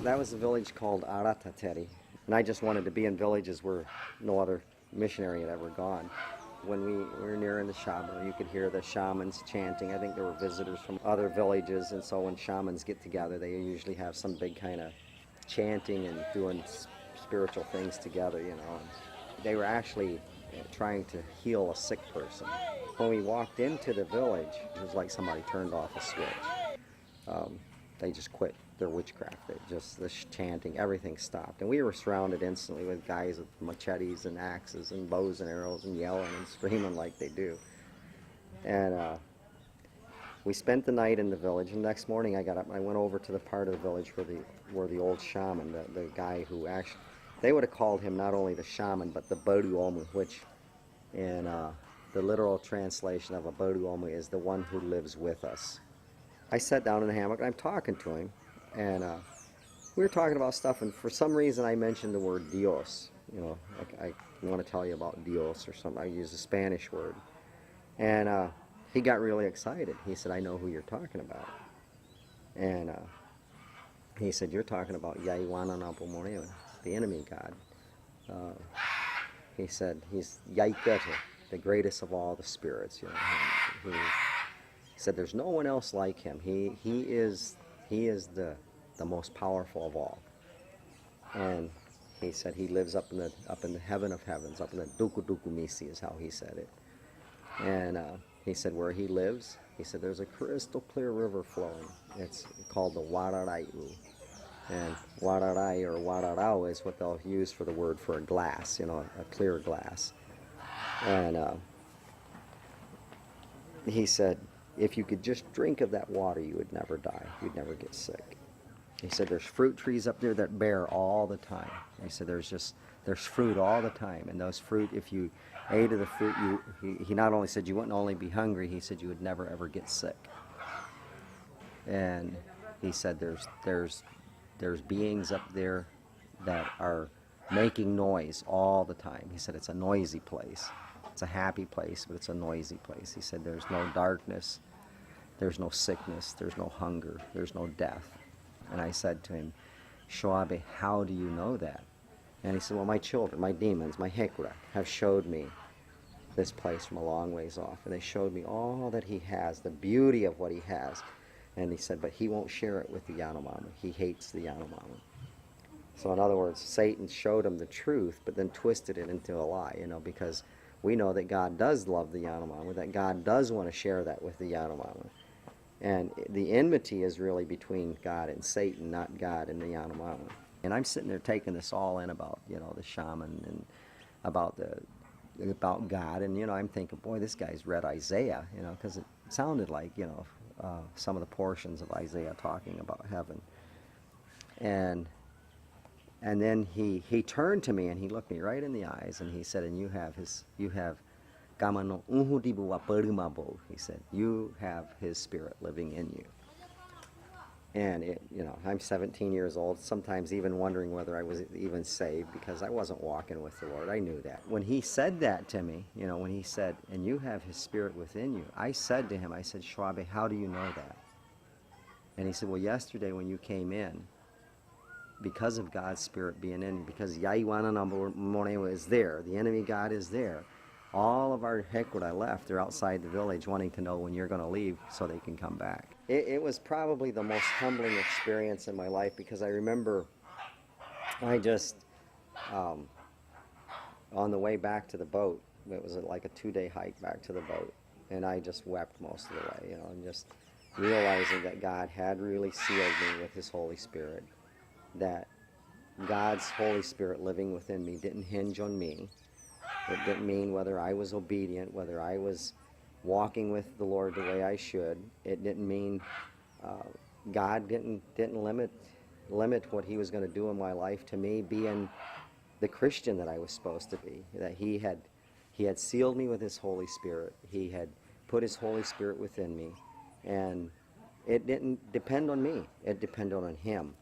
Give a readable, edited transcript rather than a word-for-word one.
That was a village called Aratateri. And I just wanted to be in villages where no other missionary had ever gone. When we were near in the shaman, you could hear the shamans chanting. I think there were visitors from other villages, and so when shamans get together, they usually have some big kind of chanting and doing spiritual things together, you know. And they were actually trying to heal a sick person. When we walked into the village, it was like somebody turned off a switch. They just quit their witchcraft. The chanting, everything stopped. And we were surrounded instantly with guys with machetes and axes and bows and arrows and yelling and screaming like they do. And we spent the night in the village. And the next morning I got up and I went over to the part of the village where the old shaman, the guy who actually, they would have called him not only the shaman, but the Boduomu, which in the literal translation of a Boduomu is the one who lives with us. I sat down in the hammock and I'm talking to him, and we were talking about stuff, and for some reason I mentioned the word Dios. You know, like I want to tell you about Dios or something. I used a Spanish word. And he got really excited. He said, I know who you're talking about. And he said, you're talking about Yaiwananapo, the enemy God. He said, he's Yaikete, the greatest of all the spirits. You know, he said, there's no one else like him. He is the most powerful of all. And he said he lives up in the heaven of heavens, up in the Duku Duku Misi is how he said it. And he said where he lives, he said there's a crystal clear river flowing. It's called the Wararai'u. And Wararai or Wararau is what they'll use for the word for a glass, you know, a clear glass. And he said if you could just drink of that water, you would never die. You'd never get sick. He said there's fruit trees up there that bear all the time. He said there's fruit all the time, and those fruit, if you ate of the fruit, he not only said you wouldn't only be hungry, he said you would never ever get sick. And he said there's beings up there that are making noise all the time. He said it's a noisy place. It's a happy place, but it's a noisy place. He said there's no darkness, there's no sickness, there's no hunger, there's no death. And I said to him, Shoabe, how do you know that? And he said, well, my children, my demons, my Hekura, have showed me this place from a long ways off. And they showed me all that he has, the beauty of what he has. And he said, but he won't share it with the Yanomami. He hates the Yanomami. So in other words, Satan showed him the truth, but then twisted it into a lie, you know, because we know that God does love the Yanomami, that God does want to share that with the Yanomami. And the enmity is really between God and Satan, not God and the Yanomami. And I'm sitting there taking this all in about, you know, the shaman and about God. And, you know, I'm thinking, boy, this guy's read Isaiah, you know, because it sounded like, you know, some of the portions of Isaiah talking about heaven. And then he turned to me and he looked me right in the eyes and he said, and you have Gamano Unhudibu Waparimabo. He said, you have his spirit living in you. And it, you know, I'm 17 years old, sometimes even wondering whether I was even saved because I wasn't walking with the Lord. I knew that. When he said that to me, you know, when he said, and you have his spirit within you, I said to him, I said, Schwabe, how do you know that? And he said, well, yesterday when you came in, because of God's spirit being in, because Yaiwananapo is there, the enemy God is there, all of our Hekura left, they're outside the village wanting to know when you're going to leave so they can come back. It was probably the most humbling experience in my life because I remember I just, on the way back to the boat, it was like a 2-day hike back to the boat, and I just wept most of the way, you know, and just realizing that God had really sealed me with his Holy Spirit, that God's Holy Spirit living within me didn't hinge on me. It didn't mean whether I was obedient, whether I was walking with the Lord the way I should. It didn't mean God didn't limit what he was going to do in my life to me being the Christian that I was supposed to be. That he had sealed me with his Holy Spirit. He had put his Holy Spirit within me, and it didn't depend on me. It depended on him.